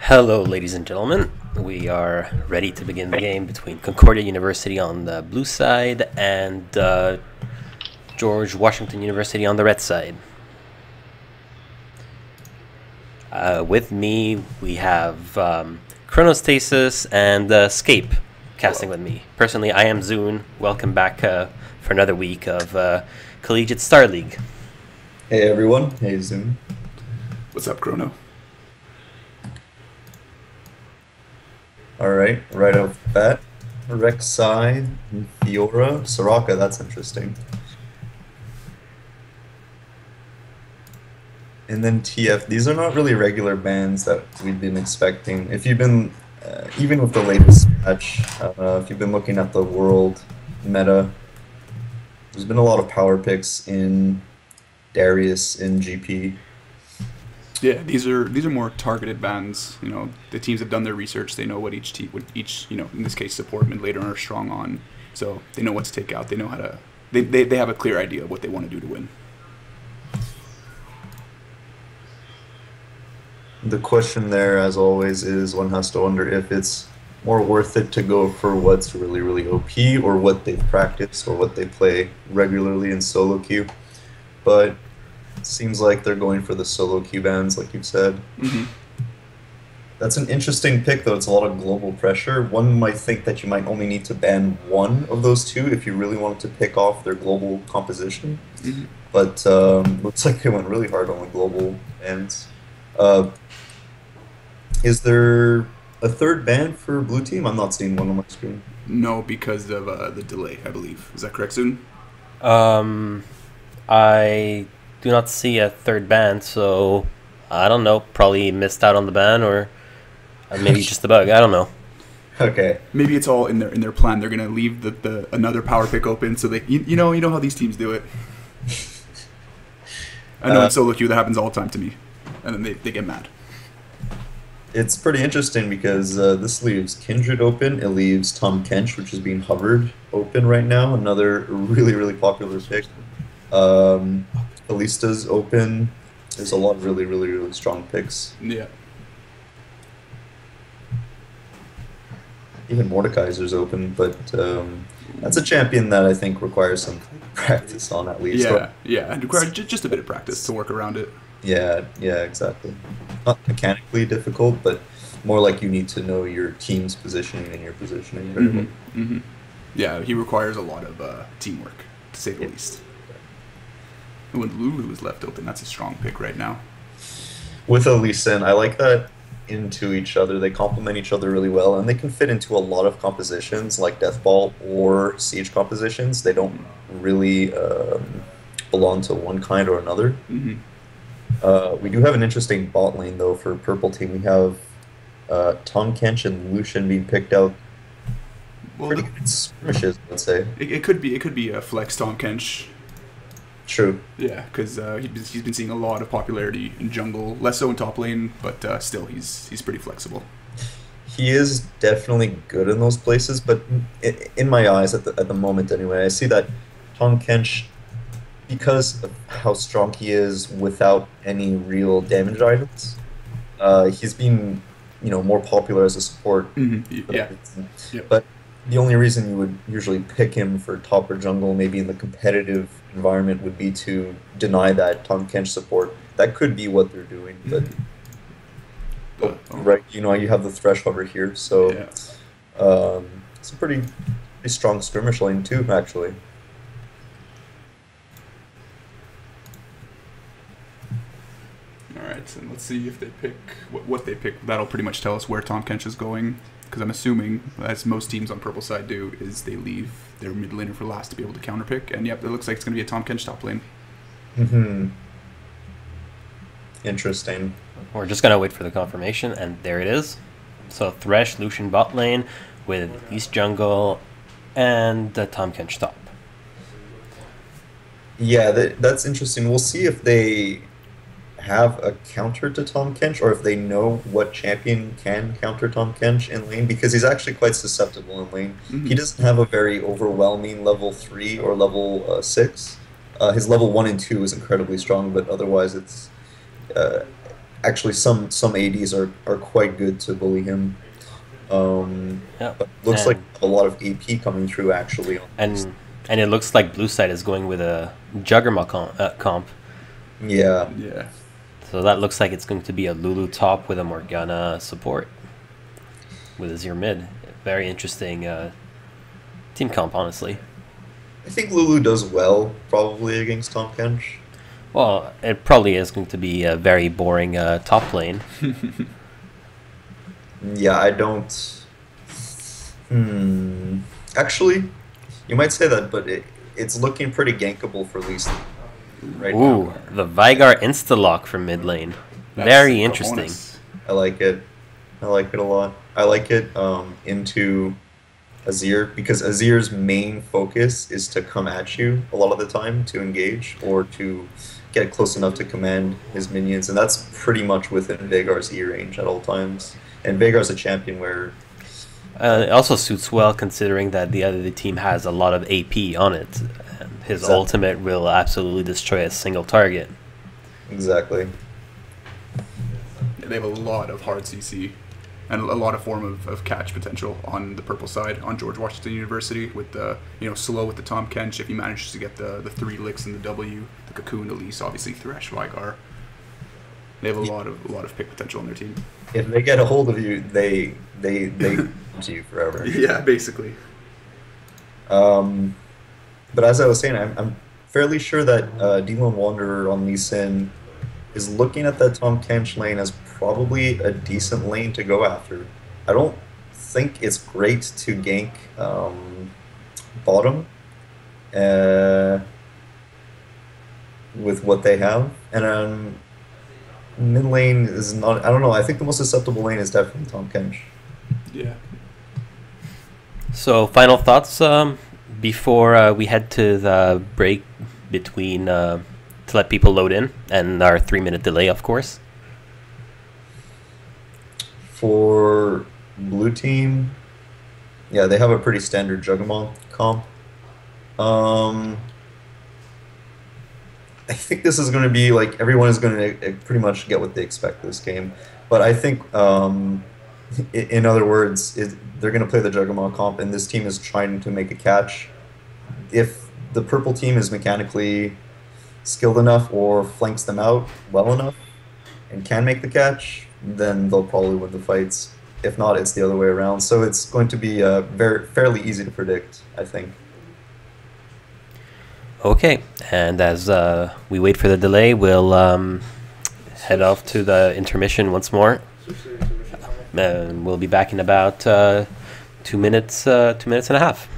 Hello, ladies and gentlemen. We are ready to begin the game between Concordia University on the blue side and George Washington University on the red side. With me, we have Chronostasis and Scape casting with me. Personally, I am Zune. Welcome back for another week of Collegiate Star League. Hey everyone, hey Zune. What's up, Chrono? Alright, right off the bat. Rek'Sai, Fiora, Soraka, that's interesting. And then TF, these are not really regular bans that we've been expecting. If you've been, even with the latest patch, if you've been looking at the world meta, there's been a lot of power picks in Darius in GP. Yeah, these are more targeted bans. You know, the teams have done their research. They know what each in this case support mid laner are strong on. So they know what to take out. They know how to. They have a clear idea of what they want to do to win. The question there, as always, is one has to wonder if it's more worth it to go for what's really, really OP or what they've practiced or what they play regularly in solo queue. But it seems like they're going for the solo queue bans, like you said. Mm-hmm. That's an interesting pick, though. It's a lot of global pressure. One might think that you might only need to ban one of those two if you really wanted to pick off their global composition. Mm-hmm. But looks like they went really hard on the global bans. Is there a third ban for blue team? I'm not seeing one on my screen. No, because of the delay, I believe. Is that correct, Zune? I do not see a third ban, so I don't know. Probably missed out on the ban, or maybe just a bug. I don't know. Okay. Maybe it's all in their plan. They're gonna leave the another power pick open, so they you know how these teams do it. I know in solo queue that happens all the time to me, and then they get mad. It's pretty interesting because this leaves Kindred open. It leaves Tom Kench, which is being hovered, open right now. Another really, really popular pick. Balista's open. There's a lot of really, really, really strong picks. Yeah. Even Mordekaiser's open, but that's a champion that I think requires some practice on at least. Yeah, and requires just a bit of practice to work around it. Yeah, exactly. Not mechanically difficult, but more like you need to know your team's positioning and your positioning very well. Mm-hmm. Yeah, he requires a lot of teamwork, to say the least. And when Lulu is left open, that's a strong pick right now. With Elisa, I like that into each other. They complement each other really well, and they can fit into a lot of compositions, like Deathball or Siege compositions. They don't really belong to one kind or another. Mm-hmm. We do have an interesting bot lane, though, for purple team. We have Tom Kench and Lucian being picked out. Well, pretty good skirmishes, let's say. It could be a flex Tom Kench. True. Yeah, because he's been seeing a lot of popularity in jungle, less so in top lane, but still he's pretty flexible. He is definitely good in those places, but in my eyes, at the moment anyway, I see that Tom Kench, because of how strong he is without any real damage items, he's been more popular as a support. Mm-hmm. Yeah. But the only reason you would usually pick him for top or jungle, maybe in the competitive environment, would be to deny that Tom Kench support. That could be what they're doing, but right, you have the thresh hover here, so yeah. It's a pretty strong skirmish lane too, actually. Alright, so let's see if they pick what they pick. That'll pretty much tell us where Tom Kench is going. Because I'm assuming, as most teams on purple side do, is they leave their mid laner for last to be able to counter pick. And yep, it looks like it's going to be a Tom Kench top lane. Mm-hmm. Interesting. We're just going to wait for the confirmation, and there it is. So Thresh, Lucian bot lane with East Jungle and Tom Kench top. Yeah, that's interesting. We'll see if they have a counter to Tom Kench, or if they know what champion can counter Tom Kench in lane, because he's actually quite susceptible in lane. Mm-hmm. He doesn't have a very overwhelming level 3 or level 6. His level 1 and 2 is incredibly strong, but otherwise it's actually some ADs are quite good to bully him. Yep. But looks like And a lot of AP coming through actually on these. and and it looks like Blue Side is going with a Juggernaut comp. Yeah, Yeah. So that looks like it's going to be a Lulu top with a Morgana support with Azir mid. Very interesting team comp, honestly. I think Lulu does well probably against Tom Kench. Well, it probably is going to be a very boring top lane. Yeah, I don't. Actually, you might say that, but it's looking pretty gankable for Lee Sin right Ooh, now. the Vigar insta-lock from mid lane. That's Very interesting. cojones. I like it. I like it a lot. I like it into Azir because Azir's main focus is to come at you a lot of the time to engage or to get close enough to command his minions, and that's pretty much within Veigar's E range at all times. And Veigar's a champion where It also suits well considering that the other team has a lot of AP on it. And his Exactly. ultimate will absolutely destroy a single target. exactly. They have a lot of hard CC and a lot of form of catch potential on the purple side on George Washington University with the slow with the Tom Kench if he manages to get the 3 licks in the W, the Cocoon, Elise, obviously Thresh, Vigar. They have a lot of pick potential on their team. If they get a hold of you, they to you forever. Yeah, basically. But as I was saying, I'm fairly sure that D1 Wanderer on Lee Sin is looking at that Tom Kench lane as probably a decent lane to go after. I don't think it's great to gank bottom with what they have, and mid lane is not. I don't know. I think the most susceptible lane is definitely Tom Kench. Yeah. So, final thoughts before we head to the break between to let people load in and our 3-minute delay, of course. For blue team, yeah, they have a pretty standard Juggernaut comp. I think this is going to be like everyone is going to pretty much get what they expect this game. But I think, in other words, they're going to play the Juggernaut comp, and this team is trying to make a catch. If the purple team is mechanically skilled enough or flanks them out well enough and can make the catch, then they'll probably win the fights. If not, it's the other way around. So it's going to be fairly easy to predict, I think. Okay, and as we wait for the delay, we'll head off to the intermission once more. We'll be back in about 2 minutes, 2 minutes and a half.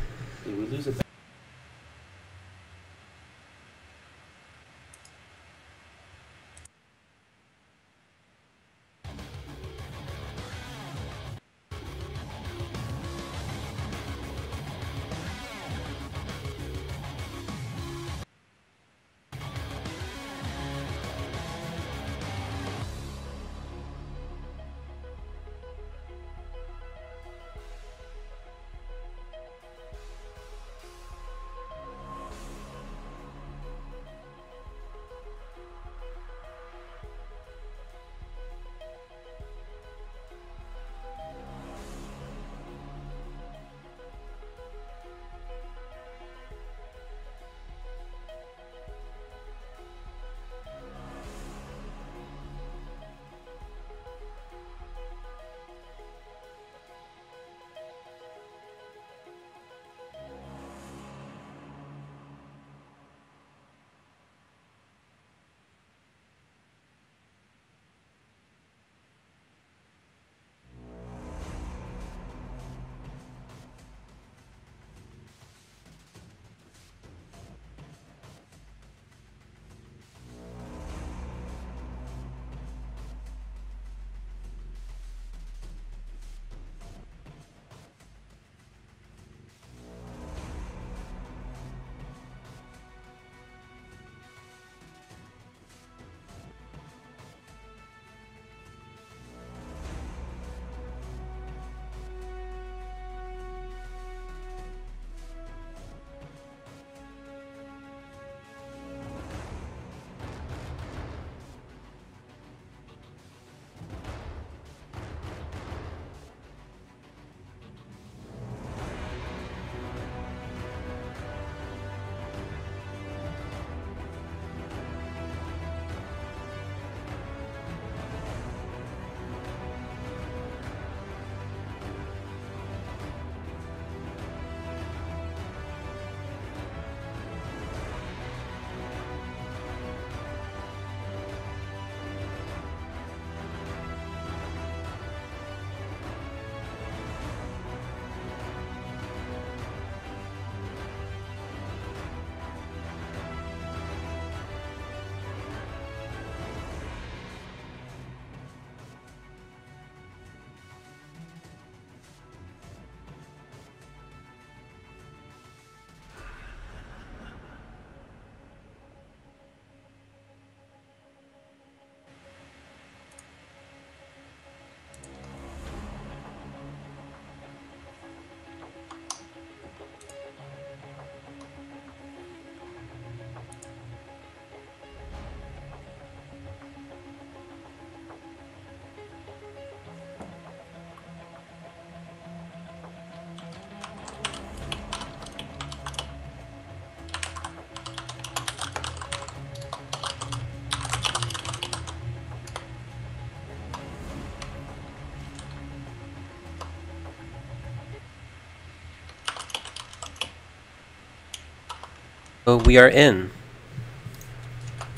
We are in.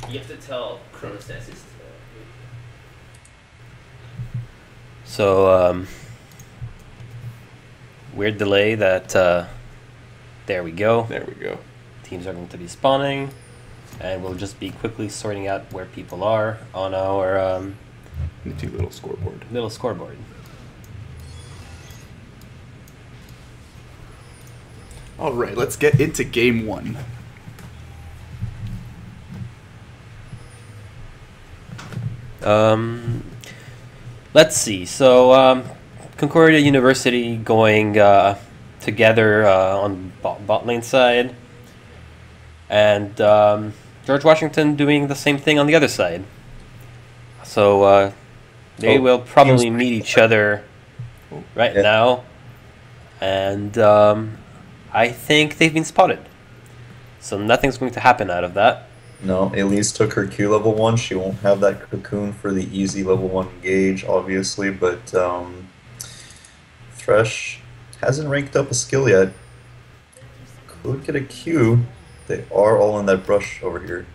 You have to tell Chronostasis. So, weird delay that, there we go. There we go. Teams are going to be spawning, and we'll just be quickly sorting out where people are on our, Nifty little scoreboard. little scoreboard. All right, let's get into game one. Let's see. So, Concordia University going together on bot lane side, and George Washington doing the same thing on the other side. So they will probably meet each other right now, and I think they've been spotted. So nothing's going to happen out of that. No, Elise took her Q level 1. She won't have that cocoon for the easy level 1 engage, obviously, but Thresh hasn't ranked up a skill yet. Could get a Q. They are all in that brush over here.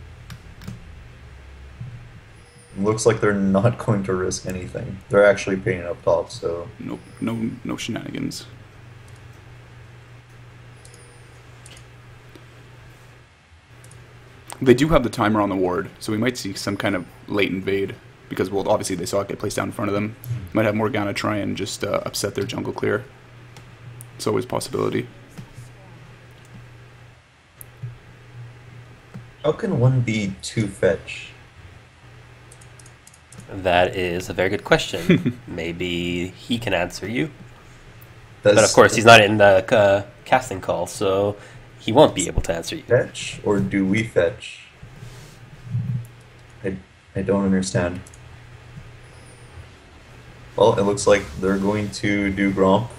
Looks like they're not going to risk anything. They're actually painting up top, so... Nope, no shenanigans. They do have the timer on the ward, so we might see some kind of late invade, because, well, obviously they saw it get placed down in front of them. Might have Morgana try and just upset their jungle clear. It's always a possibility. How can one be 2 fetch? That is a very good question. Maybe he can answer you. But of course, he's not in the casting call, so he won't be able to answer you. Fetch, or do we fetch? I don't understand. Well, it looks like they're going to do Gromp,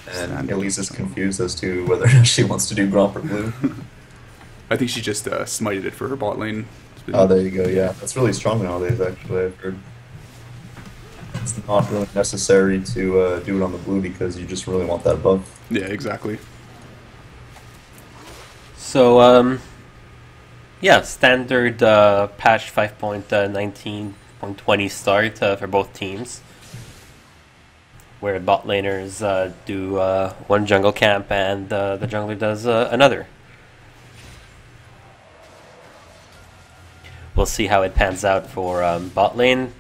and Elise is confused as to whether or not she wants to do Gromp or blue. I think she just smited it for her bot lane. Oh, there you go, yeah. That's really strong nowadays, actually, I've heard. It's not really necessary to do it on the blue because you just really want that buff. Yeah, exactly. So, yeah, standard patch 5.19.20 start for both teams, where bot laners do one jungle camp and the jungler does another. We'll see how it pans out for bot lane.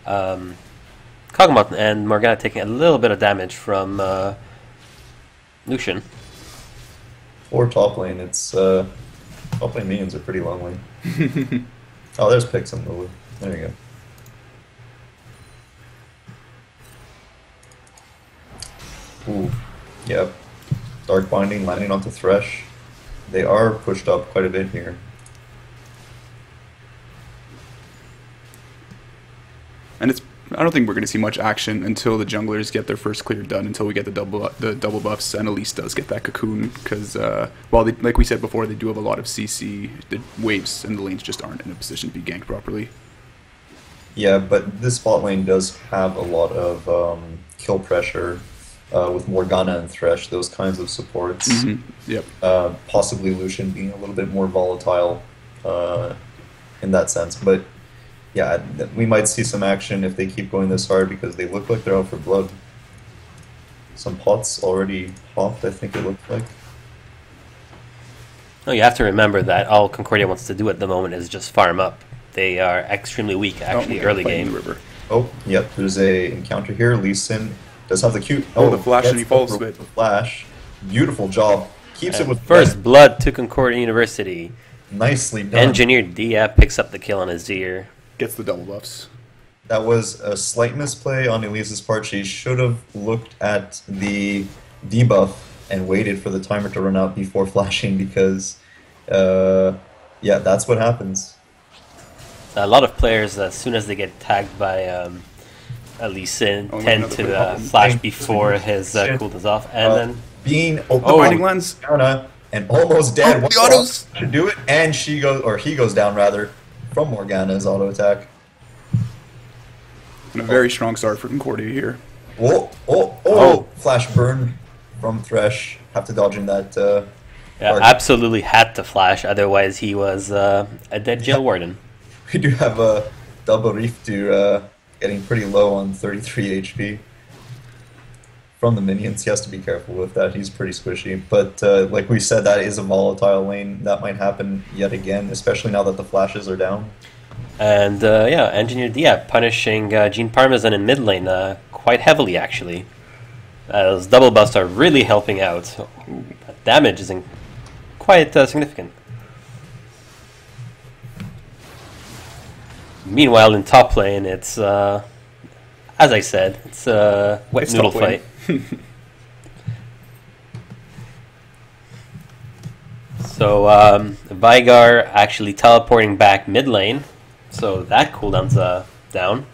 Kog'Maw and Morgana taking a little bit of damage from Lucian. For top lane, it's top lane minions are pretty lonely. Oh, there's Pix on Lulu. There you go. Ooh, yep. Dark Binding landing onto Thresh. They are pushed up quite a bit here. And I don't think we're going to see much action until the junglers get their first clear done, until we get the double buffs, and Elise does get that cocoon, because while they, like we said before, they do have a lot of CC, the waves and the lanes just aren't in a position to be ganked properly. Yeah, but this bot lane does have a lot of kill pressure with Morgana and Thresh, those kinds of supports. Mm-hmm. Yep. Possibly Lucian being a little bit more volatile in that sense, but yeah, we might see some action if they keep going this hard because they look like they're out for blood. Some pots already popped, I think it looks like. Oh, you have to remember that all Concordia wants to do at the moment is just farm up. They are extremely weak, actually, early game. River. Oh, yep, there's a encounter here. Lee Sin does have the cute... Oh, the flash, and he falls with the flash. Beautiful job. Keeps it with... First blood to Concordia University. Nicely done. Engineered Dia picks up the kill on his Azir. Gets the double buffs. That was a slight misplay on Elise's part. She should have looked at the debuff and waited for the timer to run out before flashing because, yeah, that's what happens. A lot of players, as soon as they get tagged by Elise, tend to flash before his cooldown's off, and then Binding Lens and almost dead. The autos should do it, and he goes down rather from Morgana's auto attack. And a very strong start for Concordia here. Oh! Flash burn from Thresh. Have to dodge in that Yeah, Or- absolutely had to flash, otherwise he was a dead jail warden. We do have a double Riftu getting pretty low on 33 HP. From the minions, he has to be careful with that. He's pretty squishy. But like we said, that is a volatile lane. That might happen yet again, especially now that the flashes are down. And yeah, Engineer Dia punishing Gene Parmesan in mid lane quite heavily, actually. Those double busts are really helping out. Damage is quite significant. Meanwhile, in top lane, it's, as I said, it's a wet It's noodle top lane. fight. So, Vigar actually teleporting back mid lane, so that cooldown's down.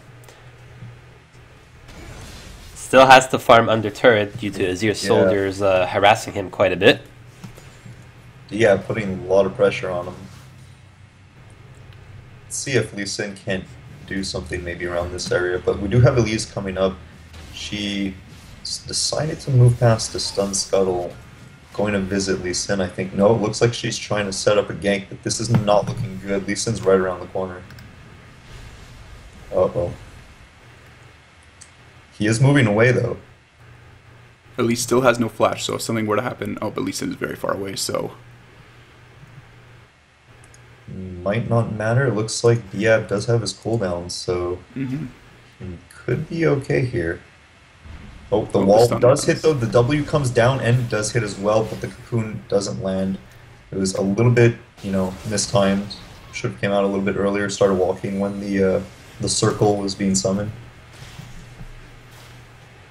Still has to farm under turret due to Azir soldiers harassing him quite a bit. Yeah, putting a lot of pressure on him. Let's see if Lee Sin can do something maybe around this area, but we do have Elise coming up. She decided to move past the stun scuttle, going to visit Lee Sin, I think. No, it looks like she's trying to set up a gank, but this is not looking good. Lee Sin's right around the corner. Uh-oh. He is moving away, though. Elise still has no flash, so if something were to happen, but Elise is very far away, so Might not matter. It looks like Diab does have his cooldown, so he could be okay here. Oh, the wall stun does hit, happens. though. The W comes down and does hit as well, but the cocoon doesn't land. It was a little bit, mistimed. Should have came out a little bit earlier, started walking when the circle was being summoned.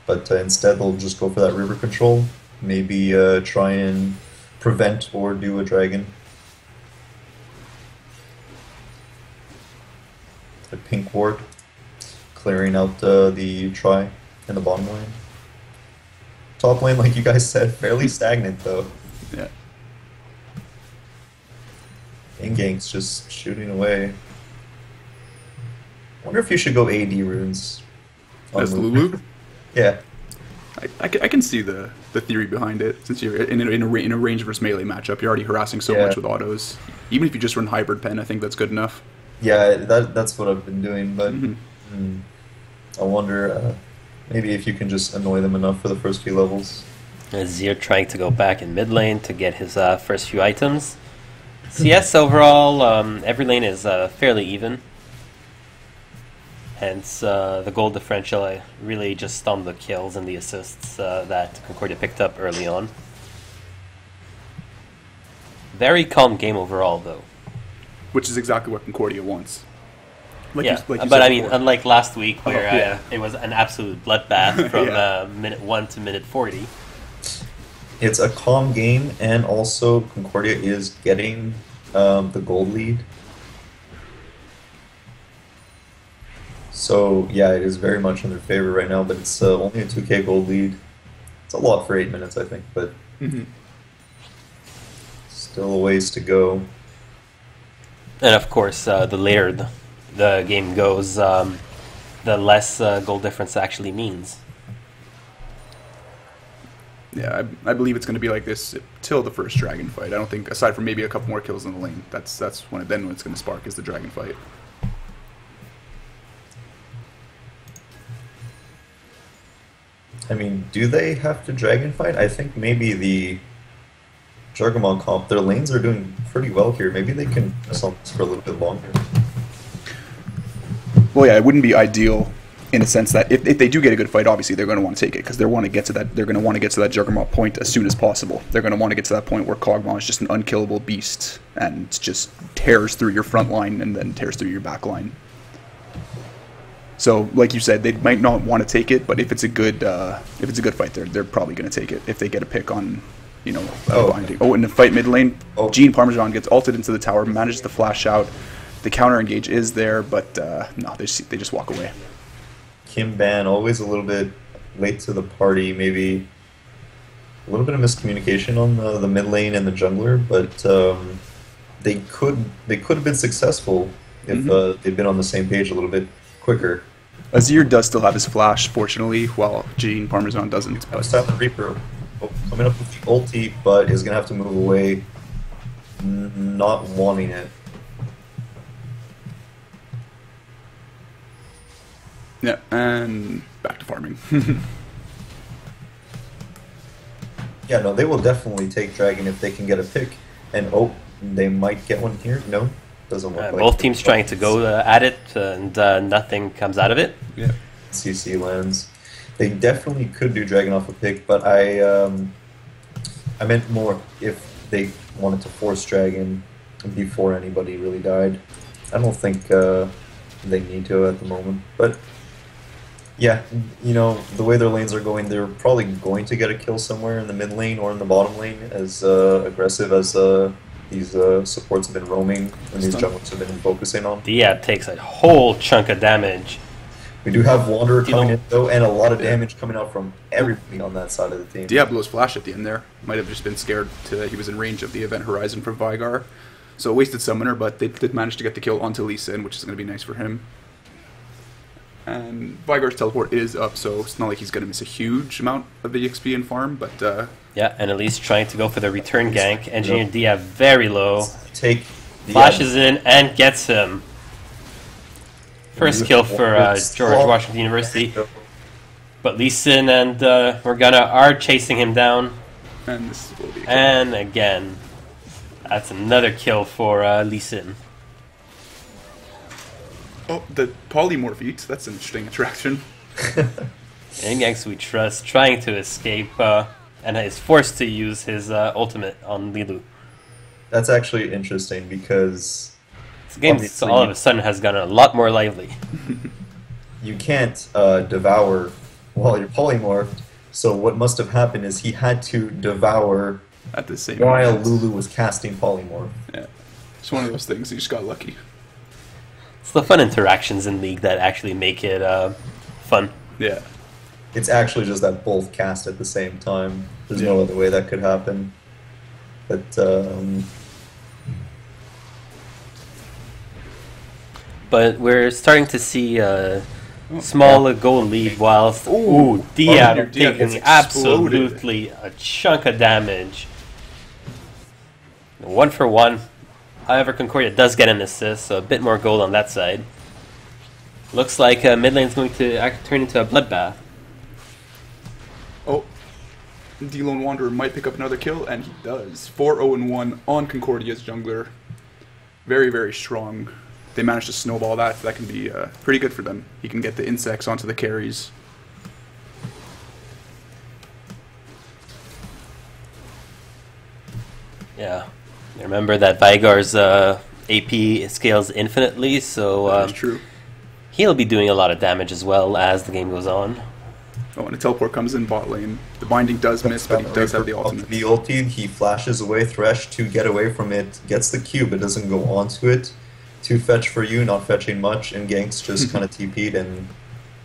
But instead, they'll just go for that river control. Maybe try and prevent or do a dragon. The pink ward, clearing out the try in the bottom lane. Top lane, like you guys said, fairly stagnant though. yeah. Gank's just shooting away. Wonder if you should go AD runes. on As Lulu. Lulu, Yeah. I can see the theory behind it. Since you're in a range versus melee matchup, you're already harassing so Yeah. much with autos. Even if you just run hybrid pen, I think that's good enough. Yeah, that's what I've been doing, but I wonder maybe if you can just annoy them enough for the first few levels. Azir trying to go back in mid lane to get his first few items. CS overall, every lane is fairly even. Hence, the goal differential really just on the kills and the assists that Concordia picked up early on. Very calm game overall, though. Which is exactly what Concordia wants. Like Yeah, you but said I mean, before. unlike last week where yeah. it was an absolute bloodbath from Yeah. minute 1 to minute 40. It's a calm game, and also Concordia is getting the gold lead. So yeah, it is very much in their favor right now, but it's only a 2k gold lead. It's a lot for 8 minutes, I think, but still a ways to go. And of course, the later the game goes, the less goal difference actually means. Yeah, I believe it's going to be like this till the first dragon fight. I don't think, aside from maybe a couple more kills in the lane, that's when it's going to spark is the dragon fight. I mean, do they have to dragon fight? I think maybe the Jargamon comp, their lanes are doing pretty well here. Maybe they can press on this for a little bit longer. Well, yeah, it wouldn't be ideal in a sense that if they do get a good fight, obviously they're going to want to take it because they want to get to that. They're going to want to get to that Juggernaut point as soon as possible. They're going to want to get to that point where Kog'Maw is just an unkillable beast and just tears through your front line and then tears through your back line. So, like you said, they might not want to take it, but if it's a good fight, they're probably going to take it if they get a pick on, binding. Oh, in the fight mid lane, Gene Parmesan gets ulted into the tower, manages to flash out. The counter engage is there, but no, they just walk away. Kim Ban always a little bit late to the party, maybe a little bit of miscommunication on the mid lane and the jungler, but they could have been successful if they'd been on the same page a little bit quicker. Azir does still have his flash, fortunately, while Gene Parmesan doesn't. But Silent Reaper Oh, coming up with the ulti, but is going to have to move away, not wanting it. Yeah, and back to farming. Yeah, no, they will definitely take Dragon if they can get a pick. And oh, they might get one here. No, doesn't look like Both it. teams trying to go at it, and nothing comes out of it. Yeah. CC lands. They definitely could do Dragon off a pick, but I meant more if they wanted to force Dragon before anybody really died. I don't think they need to at the moment, but yeah, you know, the way their lanes are going, they're probably going to get a kill somewhere in the mid lane or in the bottom lane, as aggressive as these supports have been roaming and these junglers have been focusing on. Diab takes a whole chunk of damage. We do have Wanderer coming in, though, and a lot of damage coming out from everybody on that side of the team. Diablo's flash at the end there. Might have just been scared he was in range of the event horizon from Vigar. So wasted summoner, but they did manage to get the kill onto Lee Sin, which is going to be nice for him. And Vigar's teleport is up, so it's not like he's going to miss a huge amount of the XP and farm, but... yeah, and at least trying to go for the return gank. Engineer Diab very low. Take Flashes in and gets him. First kill for George Washington University. But Lee Sin and Morgana are chasing him down. And this will be a kill. And again, that's another kill for Lee Sin. Oh, the polymorph eat. That's an interesting attraction. And Ganks we trust trying to escape and is forced to use his ultimate on Lilu. That's actually interesting because This game all of a sudden has gotten a lot more lively. you can't devour while you're polymorphed, so what must have happened is he had to devour At the same while moment. Lulu was casting polymorph. Yeah. It's one of those things. You just got lucky. It's the fun interactions in League that actually make it fun. Yeah. It's actually just that both cast at the same time. There's no other way that could happen. But But we're starting to see a small goal lead whilst Diab Diab gets taking exploded. absolutely a chunk of damage. 1 for 1. However, Concordia does get an assist, so a bit more gold on that side. Looks like mid lane's going to turn into a bloodbath. Oh. D-Lone Wanderer might pick up another kill, and he does. 4-0-1 on Concordia's jungler. Very, very strong. They managed to snowball that. That can be pretty good for them. He can get the insects onto the carries. Yeah. Remember that Vigar's AP scales infinitely, so That's true. he'll be doing a lot of damage as well as the game goes on. Oh, and a teleport comes in bot lane. The binding does miss, but he does have the ultimate. The ulti, he flashes away Thresh to get away from it, gets the Q, but doesn't go onto it. To fetch for you, not fetching much, and Ganks just kind of TP'd and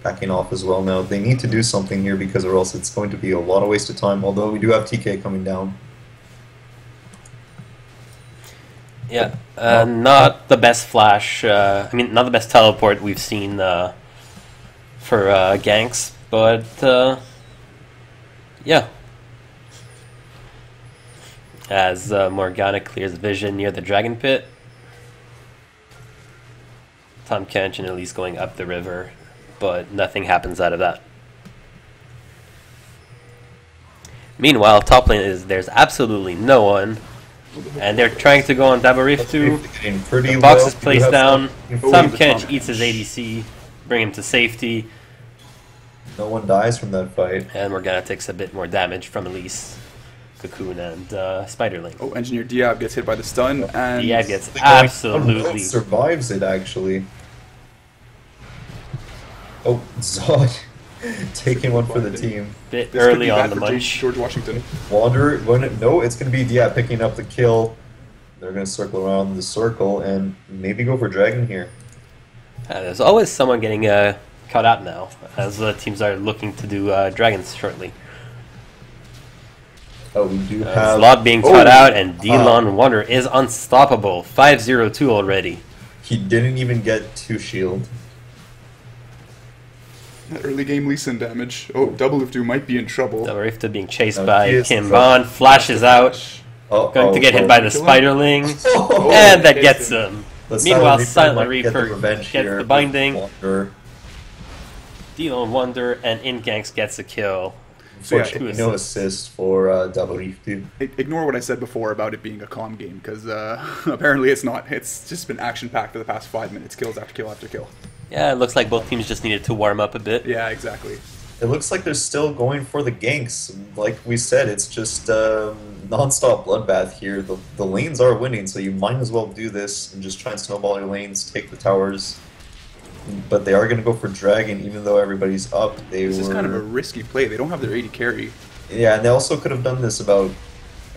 backing off as well now. They need to do something here because or else it's going to be a lot of waste of time, although we do have TK coming down. Yeah, not the best flash, I mean, not the best teleport we've seen for ganks, but yeah. As Morgana clears vision near the Dragon Pit, Tom Kench and Elise going up the river, but nothing happens out of that. Meanwhile, top lane there's absolutely no one. And they're trying to go on double Rift too. The box is placed down. Tom Kench eats his ADC, bring him to safety. No one dies from that fight. And Morgana takes a bit more damage from Elise, Cocoon, and Spiderling. Oh, Engineer Diab gets hit by the stun, and Diab gets absolutely... survives it, actually. Oh, Zod taking one for the team. Bit this could early be on bad the for munch. George Washington. Wanderer, no, it's going to be Diab picking up the kill. They're going to circle around the circle and maybe go for Dragon here. There's always someone getting caught out now, as teams are looking to do Dragons shortly. Oh, we do have... Slot being caught out, and D-Lon Wanderer is unstoppable. 5-0-2 already. He didn't even get 2 shield. Early game Lee Sin damage. Oh, Double of Doom might be in trouble. Dabarifta being chased He by is Kim in Bond, trouble. flashes out, going to get hit by the Kill him? Spiderling, Oh, and that hits gets him. him. The Meanwhile, might Silent get the Reaper revenge gets here the with binding, Wander. Deal Wonder, and Inganks gets a kill. So yeah, Unfortunately, no assist for Dabarifta. Ignore what I said before about it being a calm game, because apparently it's not. It's just been action-packed for the past 5 minutes, kills after kill after kill. Yeah, it looks like both teams just needed to warm up a bit. Yeah, exactly. It looks like they're still going for the ganks. Like we said, it's just non-stop bloodbath here. The lanes are winning, so you might as well do this and just try and snowball your lanes, take the towers. But they are going to go for Dragon, even though everybody's up. This is kind of a risky play. They don't have their AD carry. Yeah, and they also could have done this about,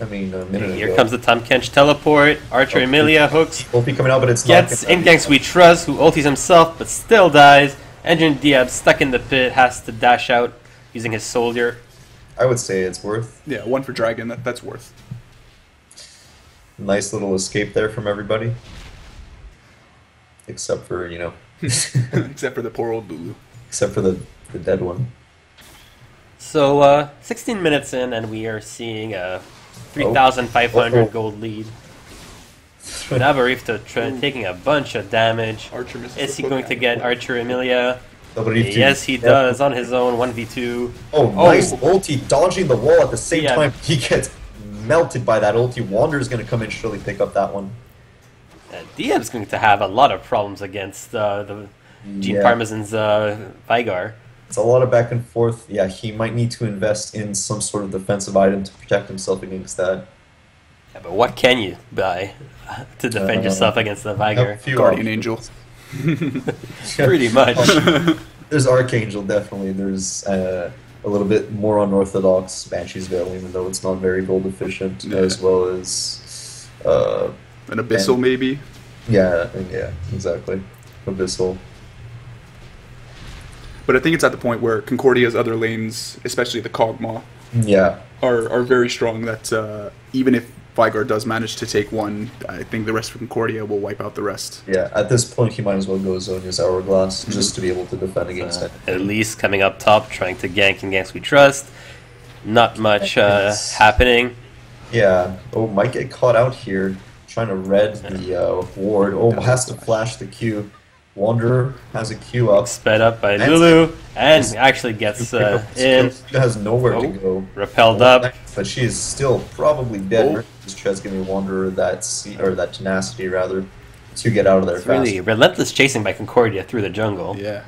a minute Here ago. comes the Tom Kench teleport. Archer Emilia hooks, Ulti coming out, but it's gets not. Inganks We Trust, who ultis himself but still dies. Engine Diab stuck in the pit, has to dash out using his soldier. I would say it's worth. Yeah, one for Dragon. That's worth. Nice little escape there from everybody. Except for, Except for the poor old Lulu. except for the dead one. So, 16 minutes in, and we are seeing a 3,500 Oh. gold lead. Dabarifta taking a bunch of damage. Archer misses Is the he going hook. to get Archer Emilia? Dabarifta- Yes, he does, on his own, 1v2. Oh, nice ulti, dodging the wall at the same Yeah. time. He gets melted by that ulti. Wander's going to come in, surely pick up that one. Diab's going to have a lot of problems against the Gene Yeah. Parmesan's Vigar. It's a lot of back and forth. Yeah, he might need to invest in some sort of defensive item to protect himself against that. Yeah, but what can you buy to defend yourself against the Have a Vigar? few Guardian options. Angel. Pretty much. There's Archangel, definitely. There's a little bit more unorthodox Banshee's Veil, even though it's not very gold efficient, Yeah. as well as An Abyssal, And- maybe. yeah, exactly. Abyssal. But I think it's at the point where Concordia's other lanes, especially the Kog'Maw, Yeah, are very strong. That even if Vigar does manage to take one, I think the rest of Concordia will wipe out the rest. yeah. At this point, he might as well go zone his Hourglass just to be able to defend against it. At least coming up top, trying to gank and ganks we trust. Not much It's- happening. Yeah. Oh, might get caught out here, trying to red the ward. Oh, has to flash the Q. Wanderer has a Q up. Sped up by And- Lulu, and actually gets Pick up his in. kills. She has nowhere to Oh, go. repelled up. But she is still probably dead. Oh. This Tread's giving Wanderer that that tenacity rather to get out of there It's fast. really relentless chasing by Concordia through the jungle. Yeah.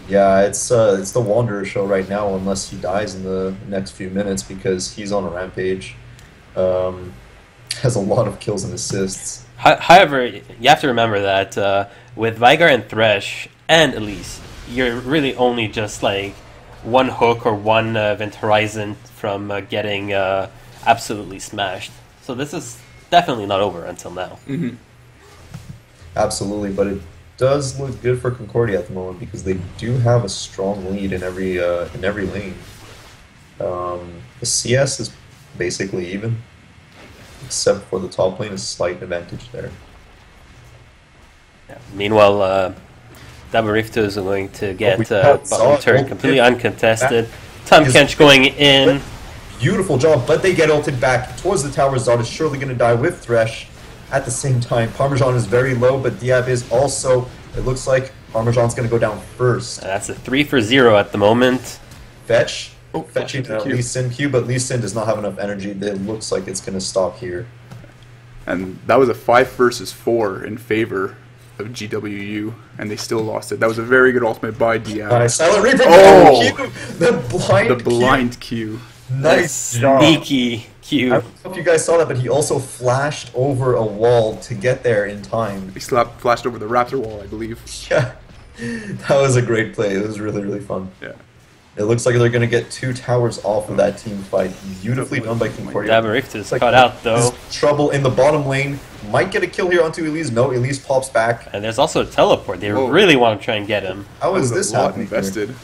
Yeah, it's the Wanderer show right now, unless he dies in the next few minutes because he's on a rampage. Has a lot of kills and assists. However, you have to remember that with Vigar and Thresh and Elise, you're really only just like one hook or one Event Horizon from getting absolutely smashed. So this is definitely not over until now. Hmm. Absolutely, but it does look good for Concordia at the moment because they do have a strong lead in every lane. The CS is basically even, except for the top lane is a slight advantage there. Yeah. Meanwhile, Dabarifta is going to get we saw bottom it. turn Oh, completely yeah. uncontested. Tom is- Kench going in. Beautiful job, but they get ulted back towards the tower. Zod is surely going to die with Thresh. At the same time, Parmesan is very low, but Diab is also. It looks like Parmesan's going to go down first. That's a 3 for 0 at the moment. Fetch. Oh, Fetching flash into Lee Q. Sin Q, but Lee Sin does not have enough energy. It looks like it's going to stop here. And that was a 5 versus 4 in favor of GWU, and they still lost it. That was a very good ultimate by Diab. Silent Reaper. Oh! Q, the blind. The blind Q. Q. Nice That's job. sneaky I Q. don't know if you guys saw that, but he also flashed over a wall to get there in time. He flashed over the Raptor wall, I believe. Yeah, that was a great play. It was really, really fun. Yeah. It looks like they're going to get 2 towers off of that team fight. Beautifully done by Concordia. Dabarifta is caught out though. There's trouble in the bottom lane. Might get a kill here onto Elise. No, Elise pops back. And there's also a teleport. They Whoa. really want to try and get him. How That is was this a lot happening? here? invested.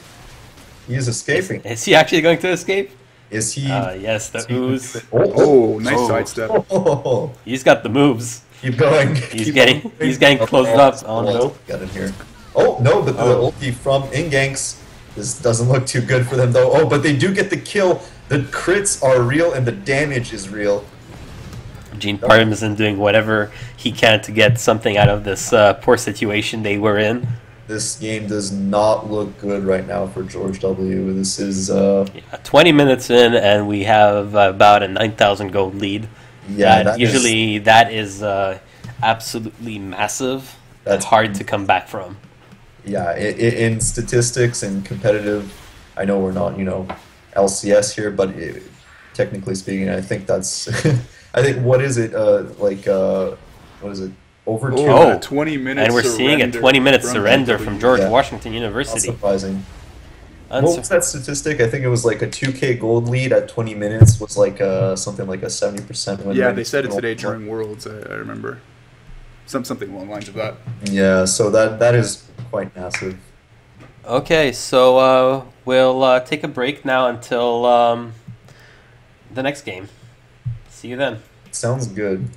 He is escaping. Is he actually going to escape? Is he? Yes, the ooze. Oh, nice Oh. sidestep. Oh, He's got the moves. keep going. He's Keep getting- going. he's getting closed up. Oh, no. Got in here. Oh no, but the Oh. ulti from Inganks This doesn't look too good for them, though. Oh, but they do get the kill. The crits are real, and the damage is real. Gene Parmesan doing whatever he can to get something out of this poor situation they were in. This game does not look good right now for George W. This is... 20 minutes in, and we have about a 9,000 gold lead. Yeah, that is absolutely massive. That's hard to come back from. Yeah, in statistics and competitive, I know we're not, LCS here, but technically speaking, I think that's... I think, what is it, what is it? Over 20 minutes. And we're seeing a 20-minute surrender from George Washington University. Not surprising. What was that statistic? I think it was like a 2K gold lead at 20 minutes was like something like a 70% win. Yeah, they said it today during Worlds, I remember. Something along the lines of that. Yeah, so that is quite massive. Okay, so we'll take a break now until the next game. See you then. Sounds good.